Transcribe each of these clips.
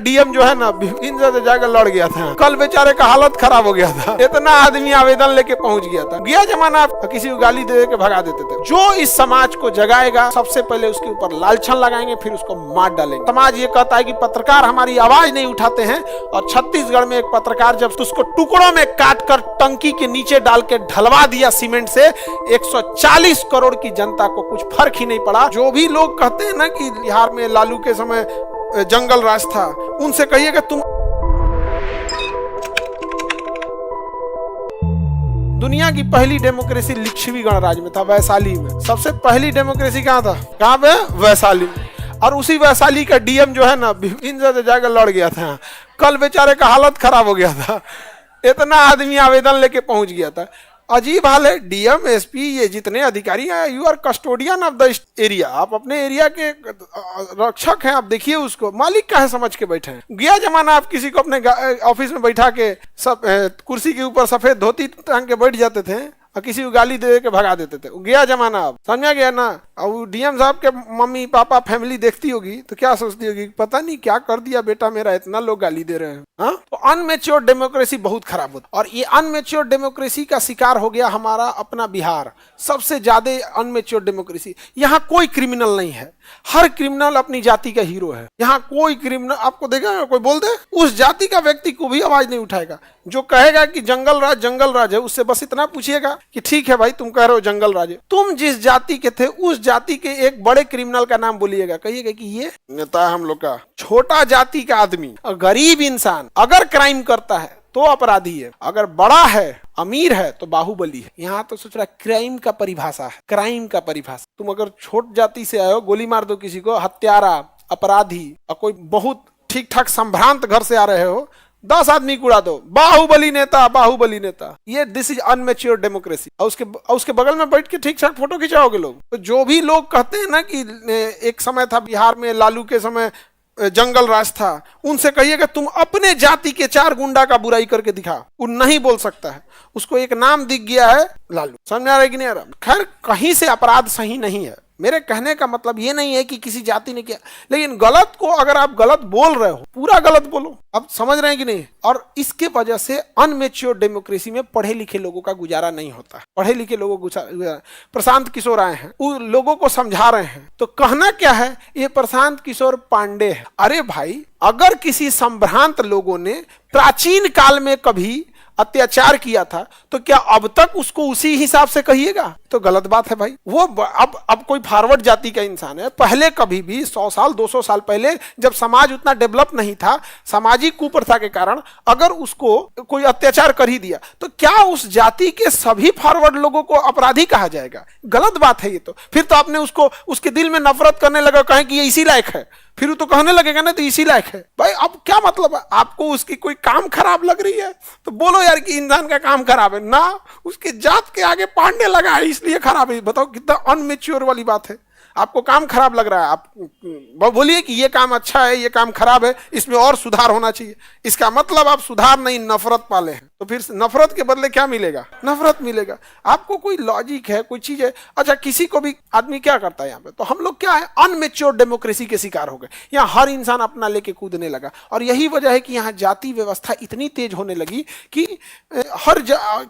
DM जो है ना इनसे तो जाकर लड़ गया था। कल बेचारे का हालत खराब हो गया था, इतना आदमी आवेदन लेके पहुंच गया था। गया जमाना किसी को गाली दे के भगा देते थे। जो इस समाज को जगाएगा सबसे पहले उसके ऊपर लालछन लगाएंगे, फिर उसको मार डालेंगे। समाज ये कहता है कि पत्रकार हमारी आवाज नहीं उठाते हैं, और छत्तीसगढ़ में एक पत्रकार जब उसको टुकड़ों में काट कर टंकी के नीचे डाल के ढलवा दिया सीमेंट से, 140 करोड़ की जनता को कुछ फर्क ही नहीं पड़ा। जो भी लोग कहते हैं ना कि बिहार में लालू के समय जंगल राज था, उनसे कहिएगा तुम दुनिया की पहली डेमोक्रेसी लिच्छवी गणराज्य में था, वैशाली में। सबसे पहली डेमोक्रेसी कहाँ था? कहाँ पे? वैशाली में। और उसी वैशाली का डीएम जो है ना इनसे जाकर लड़ गया था। कल बेचारे का हालत खराब हो गया था, इतना आदमी आवेदन लेके पहुंच गया था। अजीब हाल है। डीएम, एसपी, ये जितने अधिकारी हैं, you are custodian of the area. आप अपने एरिया के रक्षक हैं। आप देखिए उसको मालिक का है समझ के बैठे हैं। गया जमाना आप किसी को अपने ऑफिस में बैठा के सब कुर्सी के ऊपर सफेद धोती टांग के बैठ जाते थे और किसी को गाली दे के भगा देते थे। गया जमाना, अब समझा गया ना। अब डीएम साहब के मम्मी पापा फैमिली देखती होगी तो क्या सोचती होगी, पता नहीं क्या कर दिया बेटा मेरा, इतना लोग गाली दे रहे हैं। हाँ, तो अनमेच्योर डेमोक्रेसी बहुत खराब होता है। और ये अनमेच्योर डेमोक्रेसी का शिकार हो गया हमारा अपना बिहार। सबसे ज्यादा अनमेच्योर डेमोक्रेसी। यहाँ कोई क्रिमिनल नहीं है, हर क्रिमिनल अपनी जाति का हीरो है। यहाँ कोई क्रिमिनल आपको देखा कोई बोल दे, उस जाति का व्यक्ति को भी आवाज नहीं उठाएगा। जो कहेगा कि जंगल राज है, उससे बस इतना पूछिएगा कि ठीक है भाई तुम कह रहे हो जंगल राज है, तुम जिस जाति के थे उस जाति के एक बड़े क्रिमिनल का नाम बोलिएगा, कहिएगा कि ये नेता है हम लोग का। छोटा जाति का आदमी और गरीब इंसान अगर क्राइम करता है तो अपराधी है, अगर बड़ा है अमीर है तो बाहुबली है। यहाँ तो सोच रहा क्राइम का परिभाषा है, क्राइम का परिभाषा। तुम अगर छोट जाति से आए हो, गोली मार दो किसी को, हत्यारा, अपराधी, और कोई बहुत ठीक ठाक संभ्रांत घर से आ रहे हो, 10 आदमी को उड़ा दो, बाहुबली नेता, बाहुबली नेता। ये दिस इज अनमेच्योर डेमोक्रेसी। और उसके बगल में बैठ के ठीक ठाक फोटो खिंचाओगे लोग। तो जो भी लोग कहते हैं ना कि एक समय था बिहार में लालू के समय जंगल राज था, उनसे कहिएगा तुम अपने जाति के 4 गुंडा का बुराई करके दिखा। वो नहीं बोल सकता है, उसको एक नाम दिख गया है लालू। समझ आ रहा है कि नहीं आ रहा? खैर, कहीं से अपराध सही नहीं है। मेरे कहने का मतलब ये नहीं है कि किसी जाति ने किया, लेकिन गलत को अगर आप गलत बोल रहे हो, पूरा गलत बोलो। आप समझ रहे हैं कि नहीं? और इसके वजह से अनमेच्योर डेमोक्रेसी में पढ़े लिखे लोगों का गुजारा नहीं होता। पढ़े लिखे लोगों को गुजारा। प्रशांत किशोर आए हैं, वो लोगों को समझा रहे हैं, तो कहना क्या है, ये प्रशांत किशोर पांडे है। अरे भाई, अगर किसी संभ्रांत लोगों ने प्राचीन काल में कभी अत्याचार किया था तो क्या अब तक उसको उसी हिसाब से कहिएगा? तो गलत बात है भाई। वो अब कोई फॉरवर्ड जाति का इंसान है। पहले कभी भी 100 साल 200 साल पहले जब समाज उतना डेवलप नहीं था, सामाजिक कुप्रथा के कारण अगर उसको कोई अत्याचार कर ही दिया तो क्या उस जाति के सभी फॉरवर्ड लोगों को अपराधी कहा जाएगा? गलत बात है ये। तो फिर तो आपने उसको उसके दिल में नफरत करने लगा, कहें कि ये इसी लायक है, फिर तो कहने लगेगा ना तो इसी लायक है। भाई अब क्या मतलब है? आपको उसकी कोई काम खराब लग रही है तो बोलो यार कि इंसान का काम खराब है ना, उसके जात के आगे पांडे लगा है इसलिए खराब है। बताओ कितना अनमेच्योर वाली बात है। आपको काम खराब लग रहा है, आप बोलिए कि ये काम अच्छा है, ये काम खराब है, इसमें और सुधार होना चाहिए। इसका मतलब आप सुधार नहीं, नफरत पाले हैं। तो फिर नफरत के बदले क्या मिलेगा? नफरत मिलेगा। आपको कोई लॉजिक है, कोई चीज है? अच्छा, किसी को भी आदमी क्या करता है यहाँ पे? तो हम लोग क्या है, अनमेच्योर डेमोक्रेसी के शिकार हो गए। यहाँ हर इंसान अपना लेके कूदने लगा, और यही वजह है कि यहाँ जाति व्यवस्था इतनी तेज होने लगी कि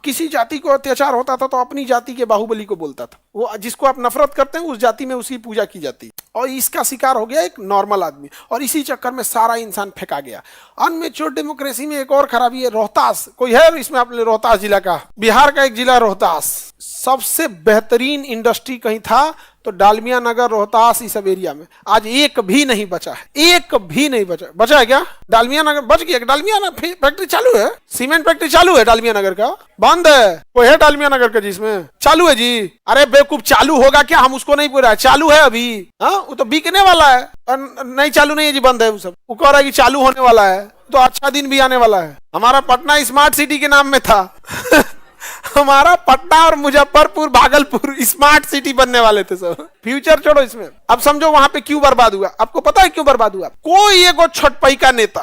किसी जाति को अत्याचार होता था तो अपनी जाति के बाहुबली को बोलता था। वो जिसको आप नफरत करते हैं उस जाति में उसकी पूजा की जाती है, और इसका शिकार हो गया एक नॉर्मल आदमी, और इसी चक्कर में सारा इंसान फेंका गया। अनमेच्योर डेमोक्रेसी में एक और खराबी है, रोहतास। कोई है इसमें? आपने रोहतास जिला का, बिहार का एक जिला रोहतास, सबसे बेहतरीन इंडस्ट्री कहीं था तो डालमिया नगर, रोहतास, इस सब एरिया में आज एक भी नहीं बचा है। एक भी नहीं बचा है क्या? डालमिया नगर बच गया? डालमिया नगर फैक्ट्री चालू है, सीमेंट फैक्ट्री चालू है डालमिया नगर का, बंद है? कोई है डालमिया नगर का जिसमें चालू है जी? अरे बेवकूफ, चालू होगा क्या? हम उसको नहीं पूछ रहा है, चालू है अभी। हाँ, वो तो बिकने वाला है। नहीं चालू नहीं है जी, बंद है। वो सब वो कह रहा है कि चालू होने वाला है, तो अच्छा दिन भी आने वाला है। हमारा पटना स्मार्ट सिटी के नाम में था हमारा पटना और मुजफ्फरपुर, भागलपुर स्मार्ट सिटी बनने वाले थे सब। फ्यूचर छोड़ो इसमें। अब समझो वहां पे क्यों बर्बाद हुआ। आपको पता है क्यों बर्बाद हुआ? कोई एक छटपई का नेता,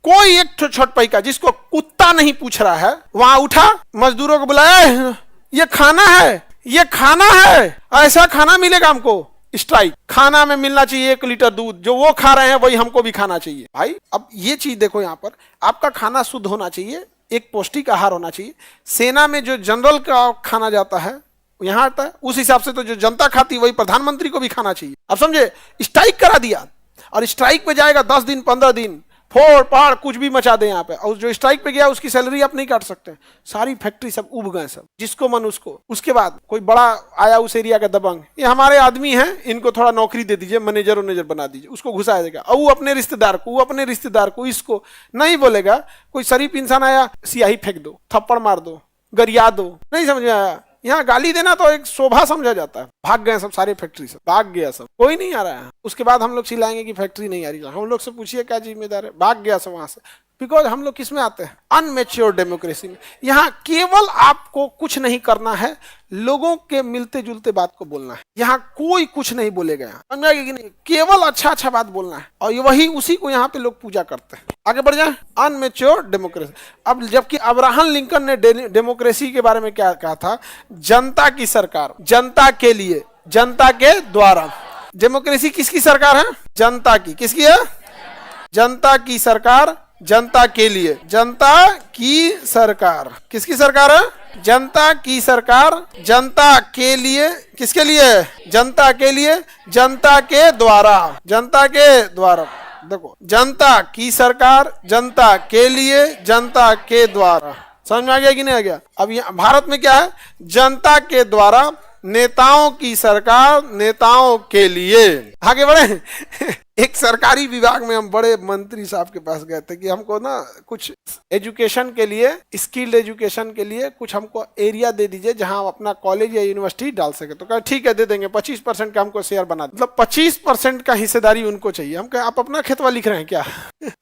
कोई एक छटपई का जिसको कुत्ता नहीं पूछ रहा है, वहां उठा, मजदूरों को बुलाया, ये खाना है, ये खाना है, ऐसा खाना मिलेगा हमको, स्ट्राइक, खाना में मिलना चाहिए 1 लीटर दूध, जो वो खा रहे हैं वही हमको भी खाना चाहिए। भाई अब ये चीज देखो, यहाँ पर आपका खाना शुद्ध होना चाहिए, एक पौष्टिक आहार होना चाहिए। सेना में जो जनरल का खाना जाता है यहाँ आता है, उस हिसाब से तो जो जनता खाती है वही प्रधानमंत्री को भी खाना चाहिए। अब समझे, स्ट्राइक करा दिया और स्ट्राइक पे जाएगा 10 दिन 15 दिन, फोड़ पाड़ कुछ भी मचा दे यहाँ पे, और जो स्ट्राइक पे गया उसकी सैलरी आप नहीं काट सकते। सारी फैक्ट्री सब उब गए, सब जिसको मन उसको। उसके बाद कोई बड़ा आया उस एरिया का दबंग, ये हमारे आदमी हैं, इनको थोड़ा नौकरी दे दीजिए, मैनेजर वनेजर बना दीजिए, उसको घुसा देगा। और वो अपने रिश्तेदार को, वो अपने रिश्तेदार को, इसको नहीं बोलेगा। कोई शरीफ इंसान आया, सियाही फेंक दो, थप्पड़ मार दो, गरिया दो, नहीं समझ में आया। यहाँ गाली देना तो एक शोभा समझा जाता है। भाग गए सब, सारे फैक्ट्री सब भाग गया, सब कोई नहीं आ रहा है। उसके बाद हम लोग चिल्लाएंगे कि फैक्ट्री नहीं आ रही। हम लोग से पूछिए क्या जिम्मेदार है, भाग गया सब वहां से। बिकॉज हम लोग किस में आते हैं, अनमेच्योर डेमोक्रेसी में। यहाँ केवल आपको कुछ नहीं करना है, लोगों के मिलते जुलते बात को बोलना है। यहाँ कोई कुछ नहीं बोलेगा, यहाँ समझाएगा कि नहीं, केवल अच्छा अच्छा बात बोलना है। और वही उसी को यहाँ पे लोग पूजा करते हैं। आगे बढ़ जाए, अनमेच्योर डेमोक्रेसी। अब जबकि अब्राहम लिंकन ने डेमोक्रेसी के बारे में क्या कहा था, जनता की सरकार, जनता के लिए, जनता के द्वारा। डेमोक्रेसी किसकी सरकार है, जनता की। किसकी है, जनता की सरकार, जनता के लिए, जनता की सरकार। किसकी सरकार है, जनता की सरकार, जनता के लिए। किसके लिए, जनता के लिए, जनता के द्वारा, जनता के द्वारा। देखो, जनता की सरकार, जनता के लिए, जनता के द्वारा। समझ में आ गया कि नहीं आ गया। अब यहाँ भारत में क्या है, जनता के द्वारा, नेताओं की सरकार, नेताओं के लिए। आगे बढ़े। एक सरकारी विभाग में हम बड़े मंत्री साहब के पास गए थे कि हमको ना कुछ एजुकेशन के लिए, स्किल्ड एजुकेशन के लिए कुछ हमको एरिया दे दीजिए जहां हम अपना कॉलेज या यूनिवर्सिटी डाल सके। तो कहा ठीक है दे देंगे, 25% का हमको शेयर बना, मतलब 25% का हिस्सेदारी उनको चाहिए। हम कहे आप अपना खेतवा लिख रहे हैं क्या?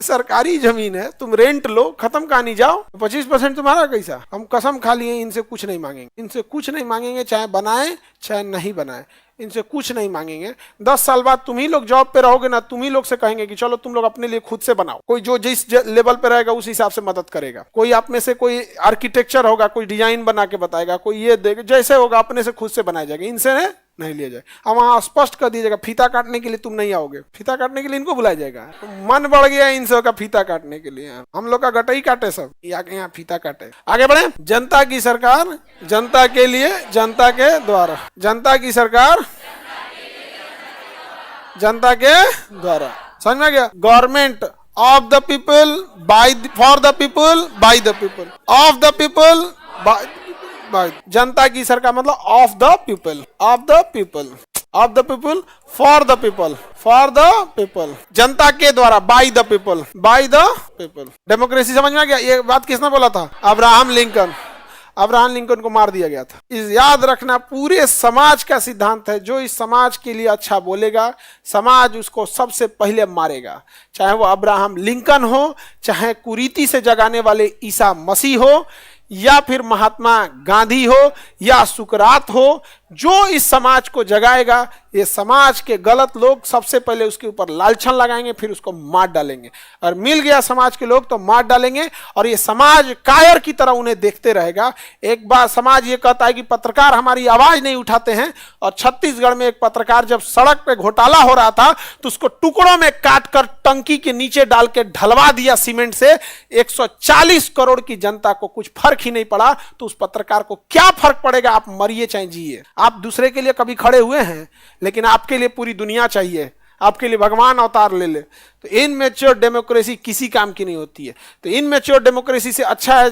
सरकारी जमीन है, तुम रेंट लो, खत्म कहानी, जाओ, 25% तुम्हारा कैसा? हम कसम खा लिए इनसे कुछ नहीं मांगेंगे, इनसे कुछ नहीं मांगेंगे, चाहे बनाए चाहे नहीं बनाए, इनसे कुछ नहीं मांगेंगे। 10 साल बाद तुम ही लोग जॉब पे रहोगे ना, तुम ही लोग से कहेंगे कि चलो तुम लोग अपने लिए खुद से बनाओ। कोई जो जिस लेवल पे रहेगा उस हिसाब से मदद करेगा। कोई आप में से कोई आर्किटेक्चर होगा, कोई डिजाइन बना के बताएगा, कोई ये देगा, जैसे होगा अपने से खुद से बनाया जाएगा, इनसे नहीं लिया जाए। अब वहां स्पष्ट कर दीजिएगा फीता काटने के लिए तुम नहीं आओगे, फीता काटने के लिए इनको बुलाया जाएगा। तो मन बढ़ गया इनसे का फीता काटने के लिए, हम लोग का गटई काटे सब, यहाँ फीता काटे। आगे बढ़े, जनता की सरकार, जनता के लिए, जनता के द्वारा, जनता की सरकार, जनता के द्वारा। समझ में गया, government of the people, by, for the people, by the people, of the people, by. जनता की सरकार मतलब of the people, of the people, of the people, for the people, for the people, जनता के द्वारा, by the people, by the people. Democracy समझ में आ गया। ये बात किसने बोला था? Abraham Lincoln. अब्राहम लिंकन को मार दिया गया था। इस याद रखना, पूरे समाज का सिद्धांत है, जो इस समाज के लिए अच्छा बोलेगा समाज उसको सबसे पहले मारेगा। चाहे वो अब्राहम लिंकन हो, चाहे कुरीति से जगाने वाले ईसा मसीह हो, या फिर महात्मा गांधी हो, या सुकरात हो, जो इस समाज को जगाएगा, ये समाज के गलत लोग सबसे पहले उसके ऊपर लालछन लगाएंगे, फिर उसको मार डालेंगे। और मिल गया समाज के लोग तो मार डालेंगे, और ये समाज कायर की तरह उन्हें देखते रहेगा। एक बार समाज ये कहता है कि पत्रकार हमारी आवाज नहीं उठाते हैं, और छत्तीसगढ़ में एक पत्रकार जब सड़क पे घोटाला हो रहा था तो उसको टुकड़ों में काटकर टंकी के नीचे डाल के ढलवा दिया सीमेंट से। 140 करोड़ की जनता को कुछ फर्क ही नहीं पड़ा, तो उस पत्रकार को क्या फर्क पड़ेगा? आप मरिए चाहे जिए। आप दूसरे के लिए कभी खड़े हुए हैं, लेकिन आपके लिए पूरी दुनिया चाहिए, आपके लिए भगवान अवतार ले ले। तो इनमेच्योर डेमोक्रेसी किसी काम की नहीं होती है। तो इनमेच्योर डेमोक्रेसी से अच्छा है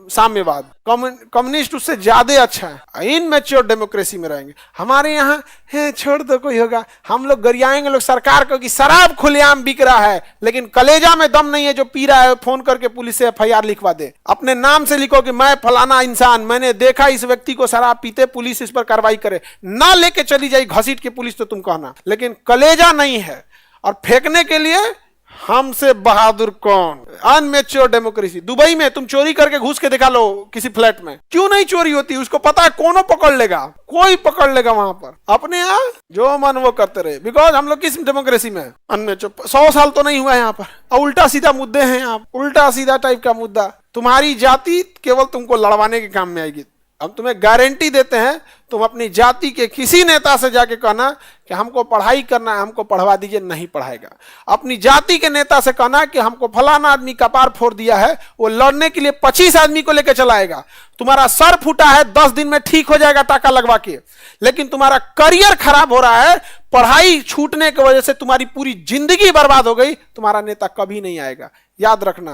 साम्यवाद, कम्युनिस्ट उससे ज्यादा अच्छा है। इनमेच्योर डेमोक्रेसी में रहेंगे। हमारे यहाँ है छोड़ दो, कोई होगा, हम लोग गरियाएंगे लोग सरकार को कि शराब खुलेआम बिक रहा है, लेकिन कलेजा में दम नहीं है जो पी रहा है फोन करके पुलिस से FIR लिखवा दे। अपने नाम से लिखो कि मैं फलाना इंसान, मैंने देखा इस व्यक्ति को शराब पीते, पुलिस इस पर कार्रवाई करे, ना लेके चली जाए घसीट के पुलिस, तो तुम कहना। लेकिन कलेजा नहीं है, और फेंकने के लिए हमसे बहादुर कौन? Immature democracy. दुबई में तुम चोरी करके घुस के दिखा लो किसी फ्लैट में, क्यों नहीं चोरी होती? उसको पता है कौन पकड़ लेगा, कोई पकड़ लेगा वहां पर। अपने यहाँ जो मन वो करते रहे। बिकॉज हम लोग किस डेमोक्रेसी में? अनमेच्योर। 100 साल तो नहीं हुआ यहाँ पर, और उल्टा सीधा मुद्दे हैं यहाँ, उल्टा सीधा टाइप का मुद्दा। तुम्हारी जाति केवल तुमको लड़वाने के काम में आएगी, हम तुम्हें गारंटी देते हैं, तुम अपनी जाति के किसी नेता से जाके कहना कि हमको पढ़ाई करना है, हमको पढ़वा दीजिए, नहीं पढ़ाएगा। अपनी जाति के नेता से कहना कि हमको फलाना आदमी कपार फोड़ दिया है, वो लड़ने के लिए 25 आदमी को लेकर चलाएगा। तुम्हारा सर फूटा है, 10 दिन में ठीक हो जाएगा टाका लगवा के, लेकिन तुम्हारा करियर खराब हो रहा है, पढ़ाई छूटने की वजह से तुम्हारी पूरी जिंदगी बर्बाद हो गई, तुम्हारा नेता कभी नहीं आएगा। याद रखना।